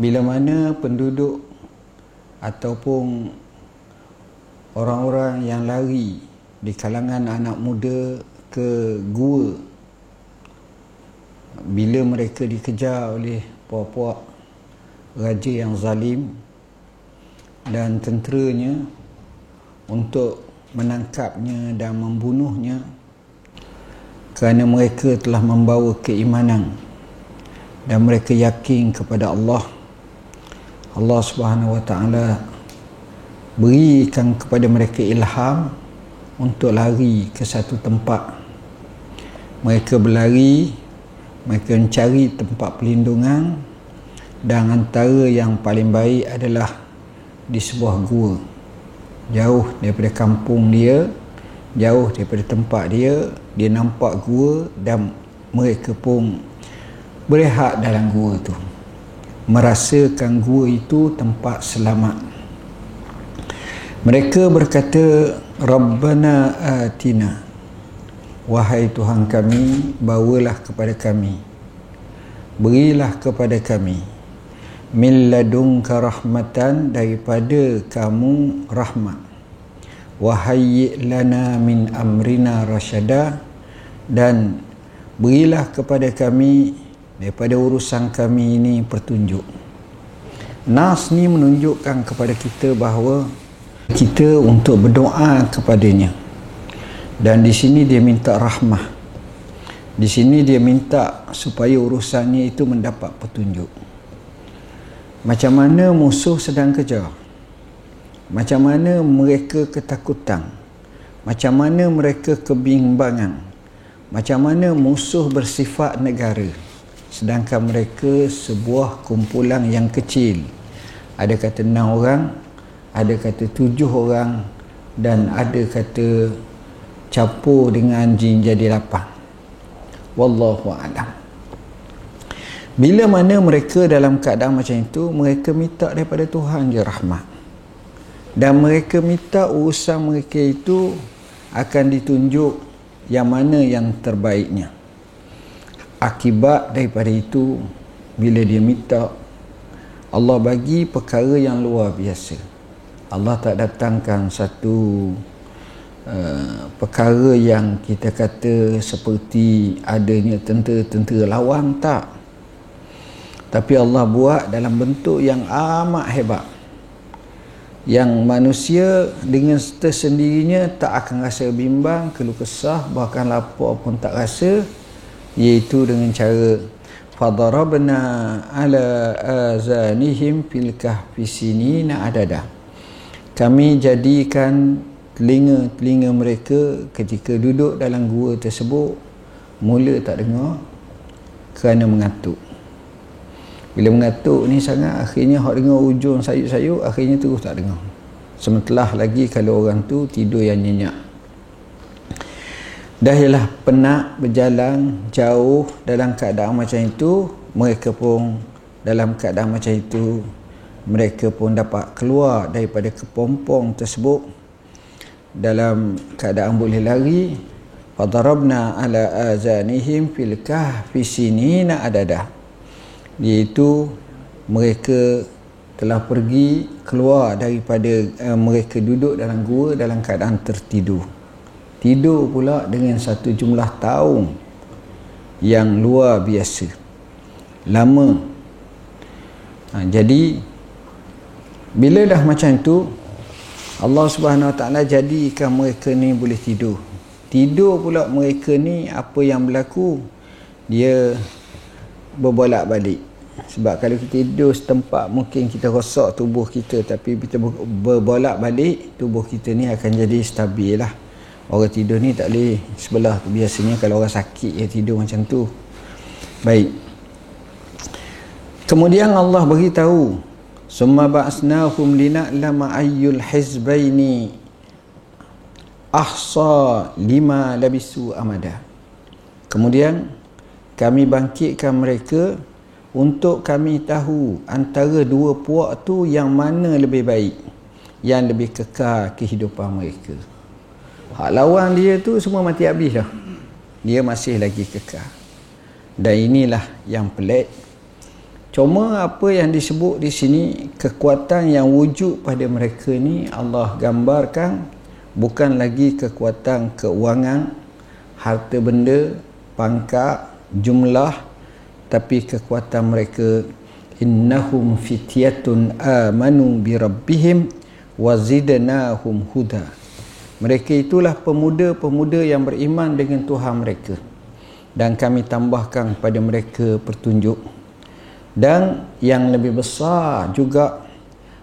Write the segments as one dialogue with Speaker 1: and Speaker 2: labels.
Speaker 1: Bila mana penduduk ataupun orang-orang yang lari di kalangan anak muda ke gua, bila mereka dikejar oleh puak-puak raja yang zalim dan tenteranya untuk menangkapnya dan membunuhnya kerana mereka telah membawa keimanan dan mereka yakin kepada Allah. Allah Subhanahu Wa Taala berikan kepada mereka ilham untuk lari ke satu tempat. Mereka berlari, mereka mencari tempat perlindungan, dan antara yang paling baik adalah di sebuah gua, jauh daripada kampung dia, jauh daripada tempat dia. Dia nampak gua dan mereka pun berehat dalam gua tu, merasakan gua itu tempat selamat. Mereka berkata, Rabbana atina, wahai Tuhan kami, bawalah kepada kami, berilah kepada kami, min ladunka rahmatan, daripada kamu rahmat, wahayyi lana min amrina rasyada, dan berilah kepada kami daripada urusan kami ini petunjuk. Nas ni menunjukkan kepada kita bahawa kita untuk berdoa kepadanya, dan di sini dia minta rahmah, di sini dia minta supaya urusannya itu mendapat petunjuk. Macam mana musuh sedang kejar, macam mana mereka ketakutan, macam mana mereka kebimbangan, macam mana musuh bersifat negara, sedangkan mereka sebuah kumpulan yang kecil. Ada kata 6 orang, ada kata 7 orang, dan ada kata campur dengan jin jadi 8. Wallahu a'lam. Bila mana mereka dalam keadaan macam itu, mereka minta daripada Tuhan je rahmat, dan mereka minta urusan mereka itu akan ditunjuk yang mana yang terbaiknya. Akibat daripada itu, bila dia minta, Allah bagi perkara yang luar biasa. Allah tak datangkan satu perkara yang kita kata seperti adanya tentera-tentera lawan, tak. Tapi Allah buat dalam bentuk yang amat hebat, yang manusia dengan tersendirinya tak akan rasa bimbang, keluh kesah, bahkan lapar pun tak rasa, iaitu dengan cara fadarabna ala azanihim fil kahfi sinina adada. Kami jadikan telinga-telinga mereka ketika duduk dalam gua tersebut mula tak dengar kerana mengantuk. Bila mengantuk ni sangat, akhirnya hak dengar ujung sayup-sayup, akhirnya terus tak dengar. Sementara lagi kalau orang tu tidur yang nyenyak. Dah ialah penat berjalan jauh dalam keadaan macam itu, mereka pun dalam keadaan macam itu, mereka pun dapat keluar daripada kepompong tersebut dalam keadaan boleh lari. Fadarabna ala azanihim fil kahfi sinina adada, iaitu mereka telah pergi keluar daripada mereka duduk dalam gua dalam keadaan tertidur. Tidur pula dengan satu jumlah tahun yang luar biasa lama. Jadi bila dah macam tu, Allah Subhanahu Wa Taala jadikan mereka ni boleh tidur. Tidur pula mereka ni, apa yang berlaku, dia berbolak-balik. Sebab kalau kita tidur setempat, mungkin kita rosak tubuh kita, tapi kita berbolak-balik, tubuh kita ni akan jadi stabil lah. Orang tidur ni tak boleh sebelah tu. Biasanya kalau orang sakit dia tidur macam tu. Baik. Kemudian Allah beritahu, summa ba'asnahum lina'lama ayyul hizbaini ahsa lima labisu amada. Kemudian kami bangkitkan mereka untuk kami tahu antara dua puak tu yang mana lebih baik, yang lebih kekal kehidupan mereka. Hak lawan dia tu semua mati habis dah, dia masih lagi kekal. Dan inilah yang pelik, Cuma apa yang disebut di sini, kekuatan yang wujud pada mereka ni Allah gambarkan bukan lagi kekuatan keuangan, harta benda, pangkat, jumlah, tapi kekuatan mereka innahum fityatun amanu bi rabbihim wa zidnahum huda. Mereka itulah pemuda-pemuda yang beriman dengan Tuhan mereka, dan kami tambahkan pada mereka petunjuk. Dan yang lebih besar juga,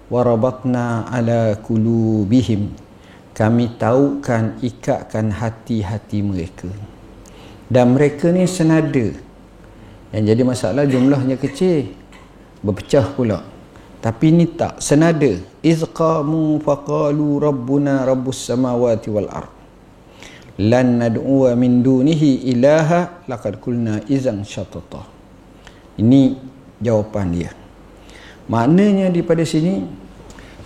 Speaker 1: warabatna ala qulubihim, kami taukan, ikatkan hati-hati mereka. Dan mereka ni senada. Yang jadi masalah jumlahnya kecil, berpecah pula. Tapi ni tak, senada. Izqamu faqalu rabbuna rabbus samawati wal ard lan nad'uwa min dunihi ilaha laqad qulna idzan syatata. Ini jawapan dia. Maknanya daripada sini,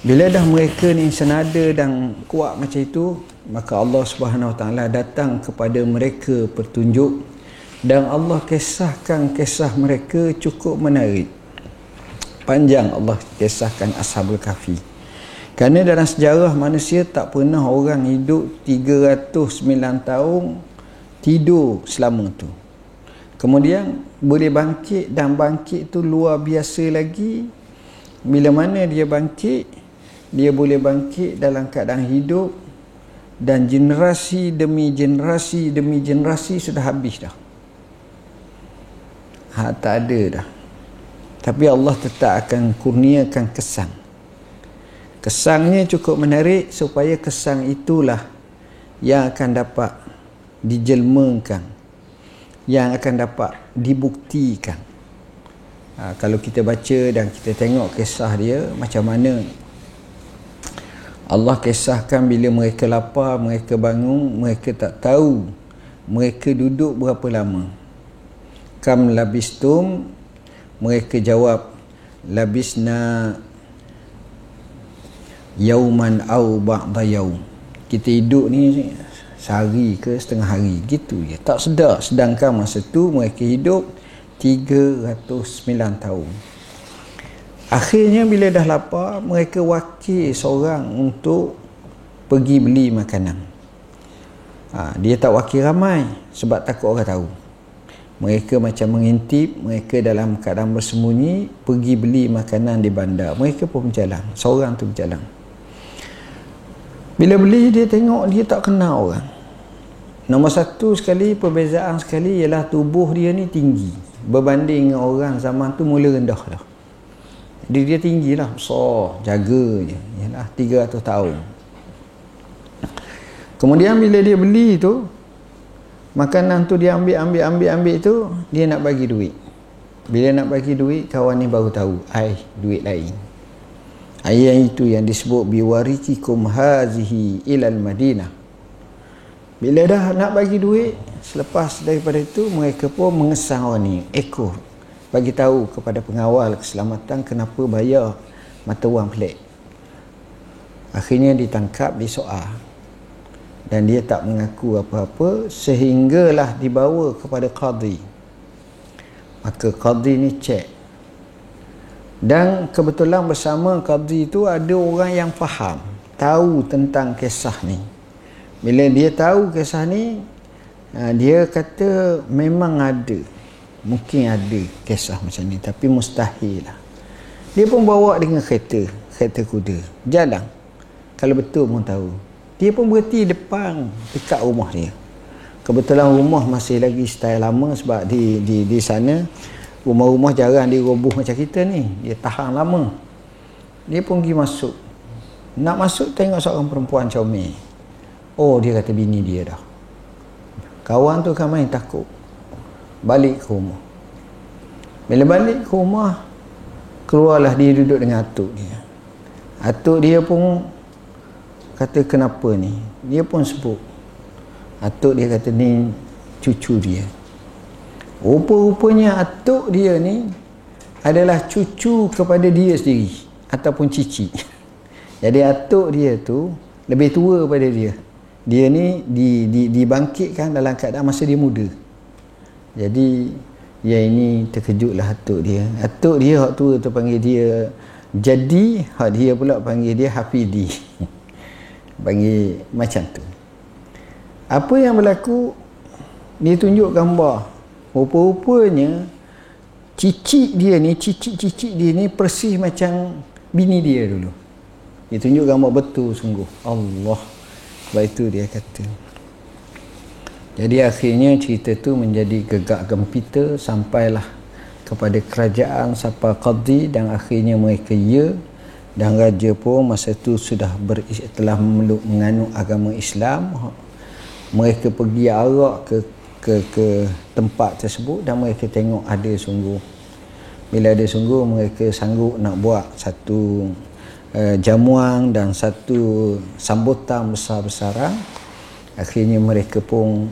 Speaker 1: bila dah mereka ni senada dan kuat macam itu, maka Allah Subhanahu Wa Taala datang kepada mereka petunjuk, dan Allah kisahkan kisah mereka cukup menarik. Panjang Allah kisahkan Ashabul Kahfi. Kerana dalam sejarah manusia tak pernah orang hidup 309 tahun tidur selama tu. Kemudian boleh bangkit, dan bangkit tu luar biasa lagi. Bila mana dia bangkit, dia boleh bangkit dalam keadaan hidup, dan generasi demi generasi demi generasi sudah habis dah. Tak ada dah. Tapi Allah tetap akan kurniakan kesan. Kesannya cukup menarik, supaya kesan itulah yang akan dapat dijelmakan, yang akan dapat dibuktikan. Kalau kita baca dan kita tengok kisah dia, macam mana Allah kisahkan bila mereka lapar, mereka bangun, mereka tak tahu mereka duduk berapa lama. Kam labistum, mereka jawab labisna yauman au ba'da yaum. Kita hidup ni sehari ke setengah hari, gitu je, tak sedar. Sedangkan masa tu mereka hidup 309 tahun. Akhirnya bila dah lapar, mereka wakil seorang untuk pergi beli makanan. Dia tak wakil ramai sebab takut orang tahu. Mereka macam mengintip, mereka dalam keadaan bersembunyi pergi beli makanan di bandar. Mereka pun berjalan, seorang tu berjalan. Bila beli, dia tengok dia tak kenal orang. Nombor satu sekali, perbezaan sekali ialah tubuh dia ni tinggi berbanding dengan orang zaman tu mula rendah dah. Jadi dia tinggi lah, besar, jaga je. Ialah 300 tahun. Kemudian bila dia beli tu, makanan tu dia ambil tu, dia nak bagi duit. Bila nak bagi duit, kawan ni baru tahu, duit lain. Ayat itu yang disebut biwarikikum hazihi ilal Madinah. Bila dah nak bagi duit, selepas daripada itu mereka pun mengesang orang ni, ekor, bagi tahu kepada pengawal keselamatan kenapa bayar mata wang pelik. Akhirnya ditangkap, disoal, dan dia tak mengaku apa-apa, sehinggalah dibawa kepada qadi. Maka qadi ni cek, dan kebetulan bersama qadi itu ada orang yang faham, tahu tentang kisah ni. Bila dia tahu kisah ni, dia kata memang ada, mungkin ada kisah macam ni, tapi mustahil lah. Dia pun bawa dengan kereta kuda, jalan. Kalau betul pun tahu. Dia pun berhenti dekat rumah dia. Kebetulan rumah masih lagi style lama, sebab di sana rumah-rumah jarang diroboh macam kita ni. Dia tahan lama. Dia pun pergi masuk. Nak masuk, tengok seorang perempuan comel. Dia kata bini dia dah. Kawan tu kan main takut. Balik ke rumah. Bila balik ke rumah, keluarlah dia duduk dengan atuk dia. Atuk dia pun kata kenapa ni. Dia pun sebut. Atuk dia kata ni cucu dia. Rupa-rupanya atuk dia ni adalah cucu kepada dia sendiri, ataupun cici. Jadi atuk dia tu lebih tua pada dia. Dia ni dibangkitkan dalam keadaan masa dia muda. Jadi Yang ini terkejutlah atuk dia. Atuk dia hak tua tu panggil dia Jadi, hak dia pula panggil dia Hafidi. Panggil macam tu. Apa yang berlaku, dia tunjuk gambar. Rupa-rupanya cicit dia ni persis macam bini dia dulu. Dia tunjuk gambar betul sungguh. Allah. Sebab itu dia kata. Jadi akhirnya cerita tu menjadi gegak gempita sampailah kepada kerajaan sampai qadi, dan akhirnya mereka dan raja pun masa tu sudah telah menganut agama Islam. Mereka pergi arak ke tempat tersebut dan mereka tengok ada sungguh. Bila ada sungguh, mereka sanggup nak buat satu jamuan dan satu sambutan besar-besaran. Akhirnya mereka pun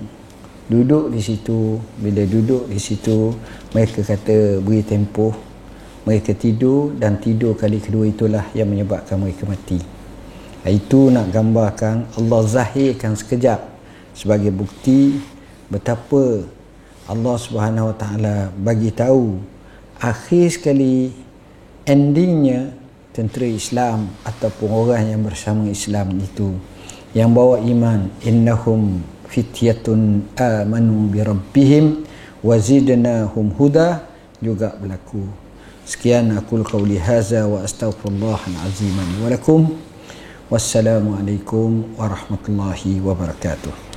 Speaker 1: duduk di situ. Bila duduk di situ, mereka kata beri tempoh. Mereka tidur, dan tidur kali kedua itulah yang menyebabkan mereka mati. Itu nak gambarkan, Allah zahirkan sekejap sebagai bukti betapa Allah Subhanahu Wa Taala bagi tahu akhir sekali endingnya tentera Islam ataupun orang yang bersama Islam itu yang bawa iman, innahum fityatun amanu bi rabbihim wa zidnahum huda, juga berlaku. Sekian aqul qauli hadza wa astaghfirullahal azim wa lakum. Wassalamualaikum warahmatullahi wabarakatuh.